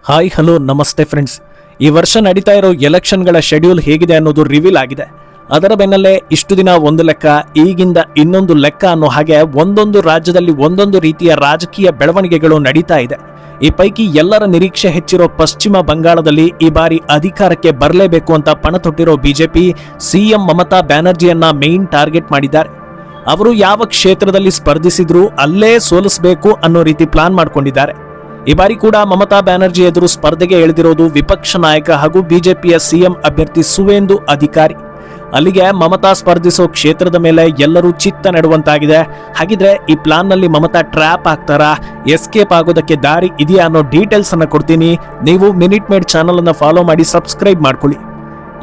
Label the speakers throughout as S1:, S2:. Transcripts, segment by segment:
S1: Hi hello ನಮಸ್ತೆ friends. ಈ ವರ್ಷ ನಡೀತಾ ಇರೋ ಎಲೆಕ್ಷನ್ಗಳ ಶೆಡ್ಯೂಲ್ ಹೇಗಿದೆ ಅನ್ನೋದು ರಿವೀಲ್ ಆಗಿದೆ. ಅದರ ಬೆನ್ನಲ್ಲೇ ಇಷ್ಟು ದಿನ ಒಂದು ಲೆಕ್ಕ, ಈಗಿಂದ ಇನ್ನೊಂದು ಲೆಕ್ಕ ಅನ್ನೋ ಹಾಗೆ ಒಂದೊಂದು ರಾಜ್ಯದಲ್ಲಿ ಒಂದೊಂದು ರೀತಿಯ ರಾಜಕೀಯ ಬೆಳವಣಿಗೆಗಳು ನಡೀತಾ ಇದೆ. ಈ ಪೈಕಿ ಎಲ್ಲರ ನಿರೀಕ್ಷೆ ಹೆಚ್ಚಿರೋ ಪಶ್ಚಿಮ ಬಂಗಾಳದಲ್ಲಿ ಈ ಬಾರಿ ಅಧಿಕಾರಕ್ಕೆ ಬರಲೇಬೇಕು ಅಂತ ಪಣ ತೊಟ್ಟಿರೋ ಬಿಜೆಪಿ ಸಿಎಂ ಮಮತಾ ಬ್ಯಾನರ್ಜಿಯನ್ನ ಮೇನ್ ಟಾರ್ಗೆಟ್ ಮಾಡಿದ್ದಾರೆ. ಅವರು ಯಾವ ಕ್ಷೇತ್ರದಲ್ಲಿ ಸ್ಪರ್ಧಿಸಿದ್ರು ಅಲ್ಲೇ ಸೋಲಿಸಬೇಕು ಅನ್ನೋ ರೀತಿ ಪ್ಲಾನ್ ಮಾಡ್ಕೊಂಡಿದ್ದಾರೆ. ಈ ಬಾರಿ ಕೂಡ ಮಮತಾ ಬ್ಯಾನರ್ಜಿ ಎದುರು ಸ್ಪರ್ಧೆಗೆ ಇಳಿದಿರೋದು ವಿಪಕ್ಷ ನಾಯಕ ಹಾಗೂ ಬಿಜೆಪಿಯ ಸಿಎಂ ಅಭ್ಯರ್ಥಿ ಸುವೇಂದು ಅಧಿಕಾರಿ. ಅಲ್ಲಿಗೆ ಮಮತಾ ಸ್ಪರ್ಧಿಸೋ ಕ್ಷೇತ್ರದ ಮೇಲೆ ಎಲ್ಲರೂ ಚಿತ್ತ ನೆಡುವಂತಾಗಿದೆ. ಹಾಗಿದ್ರೆ ಈ ಪ್ಲಾನ್ ನಲ್ಲಿ ಮಮತಾ ಟ್ರ್ಯಾಪ್ ಆಗ್ತಾರಾ, ಎಸ್ಕೇಪ್ ಆಗೋದಕ್ಕೆ ದಾರಿ ಇದೆಯಾ ಅನ್ನೋ ಡೀಟೇಲ್ಸ್ ಅನ್ನ ಕೊಡ್ತೀನಿ. ನೀವು ಮಿನಿಟ್ ಮೇಡ್ ಚಾನಲ್ ಅನ್ನ ಫಾಲೋ ಮಾಡಿ ಸಬ್ಸ್ಕ್ರೈಬ್ ಮಾಡ್ಕೊಳ್ಳಿ.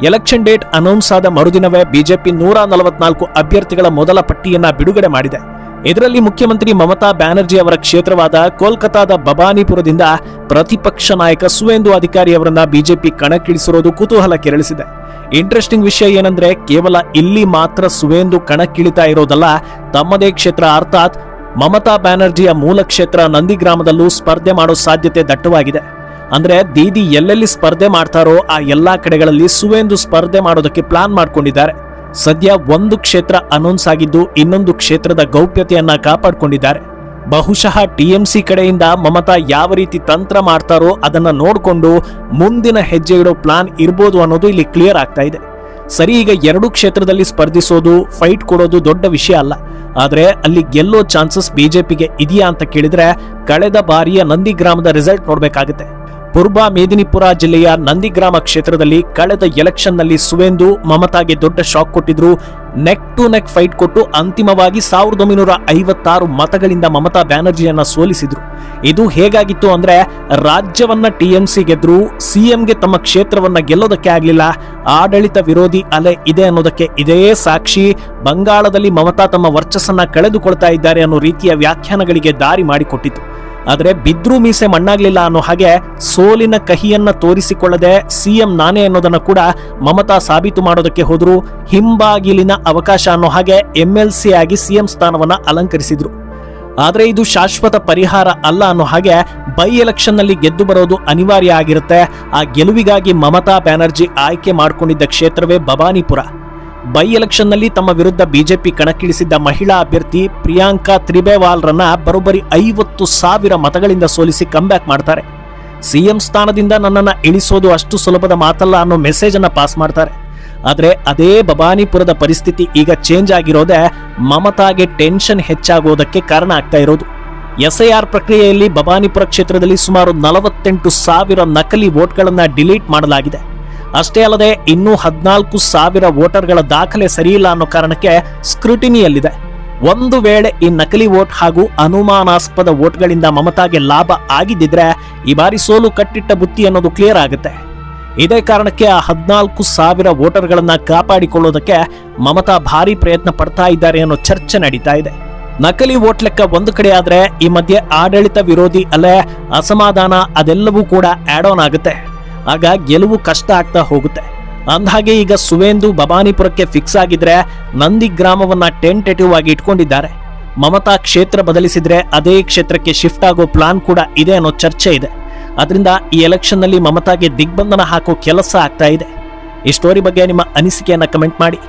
S1: ಎಲೆಕ್ಷನ್ ಡೇಟ್ ಅನೌನ್ಸ್ ಆದ ಮರುದಿನವೇ ಬಿಜೆಪಿ 144 ಅಭ್ಯರ್ಥಿಗಳ ಮೊದಲ ಪಟ್ಟಿಯನ್ನ ಬಿಡುಗಡೆ ಮಾಡಿದೆ. ಇದರಲ್ಲಿ ಮುಖ್ಯಮಂತ್ರಿ ಮಮತಾ ಬ್ಯಾನರ್ಜಿ ಅವರ ಕ್ಷೇತ್ರವಾದ ಕೋಲ್ಕತಾದ ಬಬಾನಿಪುರದಿಂದ ಪ್ರತಿಪಕ್ಷ ನಾಯಕ ಸುವೇಂದು ಅಧಿಕಾರಿ ಅವರನ್ನ ಬಿಜೆಪಿ ಕಣಕ್ಕಿಳಿಸಿರೋದು ಕುತೂಹಲ ಕೆರಳಿಸಿದೆ. ಇಂಟ್ರೆಸ್ಟಿಂಗ್ ವಿಷಯ ಏನಂದ್ರೆ, ಕೇವಲ ಇಲ್ಲಿ ಮಾತ್ರ ಸುವೇಂದು ಕಣಕ್ಕಿಳಿತಾ ಇರೋದಲ್ಲ, ತಮ್ಮದೇ ಕ್ಷೇತ್ರ ಅರ್ಥಾತ್ ಮಮತಾ ಬ್ಯಾನರ್ಜಿಯ ಮೂಲ ಕ್ಷೇತ್ರ ನಂದಿಗ್ರಾಮದಲ್ಲೂ ಸ್ಪರ್ಧೆ ಮಾಡೋ ಸಾಧ್ಯತೆ ದಟ್ಟವಾಗಿದೆ. ಅಂದ್ರೆ ದೀದಿ ಎಲ್ಲೆಲ್ಲಿ ಸ್ಪರ್ಧೆ ಮಾಡ್ತಾರೋ ಆ ಎಲ್ಲಾ ಕಡೆಗಳಲ್ಲಿ ಸುವೇಂದು ಸ್ಪರ್ಧೆ ಮಾಡೋದಕ್ಕೆ ಪ್ಲಾನ್ ಮಾಡ್ಕೊಂಡಿದ್ದಾರೆ. ಸದ್ಯ ಒಂದು ಕ್ಷೇತ್ರ ಅನೌನ್ಸ್ ಆಗಿದ್ದು ಇನ್ನೊಂದು ಕ್ಷೇತ್ರದ ಗೌಪ್ಯತೆಯನ್ನ ಕಾಪಾಡಿಕೊಂಡಿದ್ದಾರೆ. ಬಹುಶಃ ಟಿಎಂಸಿ ಕಡೆಯಿಂದ ಮಮತಾ ಯಾವ ರೀತಿ ತಂತ್ರ ಮಾಡ್ತಾರೋ ಅದನ್ನ ನೋಡಿಕೊಂಡು ಮುಂದಿನ ಹೆಜ್ಜೆ ಇಡೋ ಪ್ಲಾನ್ ಇರ್ಬೋದು ಅನ್ನೋದು ಇಲ್ಲಿ ಕ್ಲಿಯರ್ ಆಗ್ತಾ ಇದೆ. ಸರಿ, ಈಗ ಎರಡು ಕ್ಷೇತ್ರದಲ್ಲಿ ಸ್ಪರ್ಧಿಸೋದು, ಫೈಟ್ ಕೊಡೋದು ದೊಡ್ಡ ವಿಷಯ ಅಲ್ಲ. ಆದ್ರೆ ಅಲ್ಲಿ ಗೆಲ್ಲೋ ಚಾನ್ಸಸ್ ಬಿಜೆಪಿಗೆ ಇದೆಯಾ ಅಂತ ಕೇಳಿದ್ರೆ ಕಳೆದ ಬಾರಿಯ ನಂದಿಗ್ರಾಮದ ರಿಸಲ್ಟ್ ನೋಡ್ಬೇಕಾಗುತ್ತೆ. ಪೂರ್ವ ಮೇದಿನಿಪುರ ಜಿಲ್ಲೆಯ ನಂದಿಗ್ರಾಮ ಕ್ಷೇತ್ರದಲ್ಲಿ ಕಳೆದ ಎಲೆಕ್ಷನ್ ನಲ್ಲಿ ಸುವೇಂದು ಮಮತಾಗೆ ದೊಡ್ಡ ಶಾಕ್ ಕೊಟ್ಟಿದ್ರು. ನೆಕ್ ಟು ನೆಕ್ ಫೈಟ್ ಕೊಟ್ಟು ಅಂತಿಮವಾಗಿ 1956 ಮತಗಳಿಂದ ಮಮತಾ ಬ್ಯಾನರ್ಜಿಯನ್ನ ಸೋಲಿಸಿದ್ರು. ಇದು ಹೇಗಾಗಿತ್ತು ಅಂದ್ರೆ, ರಾಜ್ಯವನ್ನ ಟಿಎಂಸಿ ಗೆದ್ರು, ಸಿಎಂಗೆ ತಮ್ಮ ಕ್ಷೇತ್ರವನ್ನ ಗೆಲ್ಲೋದಕ್ಕೆ ಆಗ್ಲಿಲ್ಲ. ಆಡಳಿತ ವಿರೋಧಿ ಅಲೆ ಇದೆ ಅನ್ನೋದಕ್ಕೆ ಇದೇ ಸಾಕ್ಷಿ. ಬಂಗಾಳದಲ್ಲಿ ಮಮತಾ ತಮ್ಮ ವರ್ಚಸ್ಸನ್ನ ಕಳೆದುಕೊಳ್ತಾ ಇದ್ದಾರೆ ಅನ್ನೋ ರೀತಿಯ ವ್ಯಾಖ್ಯಾನಗಳಿಗೆ ದಾರಿ ಮಾಡಿಕೊಟ್ಟಿತು. ಆದ್ರೆ ಬಿದ್ರೂ ಮೀಸೆ ಮಣ್ಣಾಗ್ಲಿಲ್ಲ ಅನ್ನೋ ಹಾಗೆ ಸೋಲಿನ ಕಹಿಯನ್ನ ತೋರಿಸಿಕೊಳ್ಳದೆ ಸಿಎಂ ನಾನೇ ಅನ್ನೋದನ್ನ ಕೂಡ ಮಮತಾ ಸಾಬೀತು ಮಾಡೋದಕ್ಕೆ ಹೋದ್ರು. ಹಿಂಬಾಗಿಲಿನ ಅವಕಾಶ ಅನ್ನೋ ಹಾಗೆ ಎಂಎಲ್ಸಿ ಆಗಿ ಸಿಎಂ ಸ್ಥಾನವನ್ನ ಅಲಂಕರಿಸಿದ್ರು. ಆದ್ರೆ ಇದು ಶಾಶ್ವತ ಪರಿಹಾರ ಅಲ್ಲ ಅನ್ನೋ ಹಾಗೆ ಬೈ ಎಲೆಕ್ಷನ್ ನಲ್ಲಿ ಗೆದ್ದು ಬರೋದು ಅನಿವಾರ್ಯ ಆಗಿರುತ್ತೆ. ಆ ಗೆಲುವಿಗಾಗಿ ಮಮತಾ ಬ್ಯಾನರ್ಜಿ ಆಯ್ಕೆ ಮಾಡಿಕೊಂಡಿದ್ದ ಕ್ಷೇತ್ರವೇ ಬಬಾನಿಪುರ. ಬೈ ಎಲೆಕ್ಷನ್ ನಲ್ಲಿ ತಮ್ಮ ವಿರುದ್ಧ ಬಿಜೆಪಿ ಕಣಕ್ಕಿಳಿಸಿದ್ದ ಮಹಿಳಾ ಅಭ್ಯರ್ಥಿ ಪ್ರಿಯಾಂಕಾ ತ್ರಿಬೇವಾಲ್ರನ್ನ ಬರೋಬ್ಬರಿ 50,000 ಮತಗಳಿಂದ ಸೋಲಿಸಿ ಕಂಬ್ಯಾಕ್ ಮಾಡ್ತಾರೆ. ಸಿಎಂ ಸ್ಥಾನದಿಂದ ನನ್ನನ್ನ ಇಳಿಸೋದು ಅಷ್ಟು ಸುಲಭದ ಮಾತಲ್ಲ ಅನ್ನೋ ಮೆಸೇಜ್ ಅನ್ನ ಪಾಸ್ ಮಾಡ್ತಾರೆ. ಆದ್ರೆ ಅದೇ ಬಬಾನಿಪುರದ ಪರಿಸ್ಥಿತಿ ಈಗ ಚೇಂಜ್ ಆಗಿರೋದೇ ಮಮತಾಗೆ ಟೆನ್ಷನ್ ಹೆಚ್ಚಾಗೋದಕ್ಕೆ ಕಾರಣ ಆಗ್ತಾ ಇರೋದು. ಎಸ್ಐಆರ್ ಪ್ರಕ್ರಿಯೆಯಲ್ಲಿ ಬಬಾನಿಪುರ ಕ್ಷೇತ್ರದಲ್ಲಿ ಸುಮಾರು 48,000 ನಕಲಿ ವೋಟ್ಗಳನ್ನ ಡಿಲೀಟ್ ಮಾಡಲಾಗಿದೆ. ಅಷ್ಟೇ ಅಲ್ಲದೆ ಇನ್ನೂ 14,000 ವೋಟರ್ಗಳ ದಾಖಲೆ ಸರಿಯಿಲ್ಲ ಅನ್ನೋ ಕಾರಣಕ್ಕೆ ಸ್ಕ್ರೂಟಿನಿಯಲ್ಲಿದೆ. ಒಂದು ವೇಳೆ ಈ ನಕಲಿ ವೋಟ್ ಹಾಗೂ ಅನುಮಾನಾಸ್ಪದ ವೋಟ್ಗಳಿಂದ ಮಮತಾಗೆ ಲಾಭ ಆಗಿದ್ದಿದ್ರೆ ಈ ಬಾರಿ ಸೋಲು ಕಟ್ಟಿಟ್ಟ ಬುತ್ತಿ ಅನ್ನೋದು ಕ್ಲಿಯರ್ ಆಗುತ್ತೆ. ಇದೇ ಕಾರಣಕ್ಕೆ ಆ 14,000 ವೋಟರ್ಗಳನ್ನ ಕಾಪಾಡಿಕೊಳ್ಳೋದಕ್ಕೆ ಮಮತಾ ಭಾರಿ ಪ್ರಯತ್ನ ಪಡ್ತಾ ಇದ್ದಾರೆ ಅನ್ನೋ ಚರ್ಚೆ ನಡೀತಾ ಇದೆ. ನಕಲಿ ವೋಟ್ ಲೆಕ್ಕ ಒಂದು ಕಡೆ ಆದ್ರೆ ಈ ಮಧ್ಯೆ ಆಡಳಿತ ವಿರೋಧಿ ಅಲೆ, ಅಸಮಾಧಾನ ಅದೆಲ್ಲವೂ ಕೂಡ ಆಡ್ ಆನ್ ಆಗುತ್ತೆ. ಆಗ ಗೆಲುವು ಕಷ್ಟ ಆಗ್ತಾ ಹೋಗುತ್ತೆ. ಅಂದಹಾಗೆ ಈಗ ಸುವೇಂದು ಬಬಾನಿಪುರಕ್ಕೆ ಫಿಕ್ಸ್ ಆಗಿದ್ರೆ ನಂದಿಗ್ರಾಮವನ್ನ ಟೆಂಟೇಟಿವ್ ಆಗಿ ಇಟ್ಕೊಂಡಿದ್ದಾರೆ. ಮಮತಾ ಕ್ಷೇತ್ರ ಬದಲಿಸಿದ್ರೆ ಅದೇ ಕ್ಷೇತ್ರಕ್ಕೆ ಶಿಫ್ಟ್ ಆಗೋ ಪ್ಲಾನ್ ಕೂಡ ಇದೆ ಅನ್ನೋ ಚರ್ಚೆ ಇದೆ. ಅದರಿಂದ ಈ ಎಲೆಕ್ಷನ್ ನಲ್ಲಿ ಮಮತಾಗೆ ದಿಗ್ಬಂಧನ ಹಾಕೋ ಕೆಲಸ ಆಗ್ತಾ ಇದೆ. ಈ ಸ್ಟೋರಿ ಬಗ್ಗೆ ನಿಮ್ಮ ಅನಿಸಿಕೆಯನ್ನ ಕಮೆಂಟ್ ಮಾಡಿ.